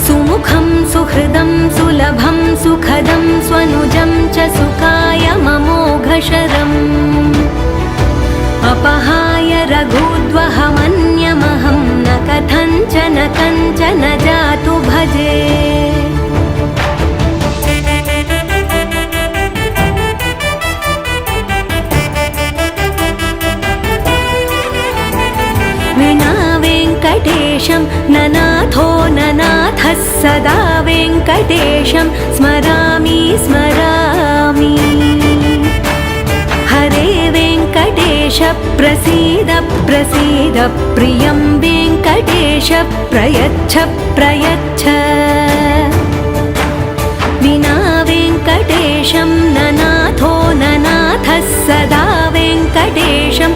सुमुखं सुहृदं सुलभं सुखदं स्वनुजं च सुखाय ममोघशरम् अपहाय रघुद्वहमन्यमहं न कथञ्चन कञ्चन जातु भजे विना वेङ्कटेशं ननाथो ननाथः सदा वेङ्कटेशं स्मरामि स्मरामि हरे वेङ्कटेश प्रसीद प्रसीद प्रियं वेङ्कटेश प्रयच्छ प्रयच्छ विना वेङ्कटेशं ननाथो ननाथः सदा वेङ्कटेशं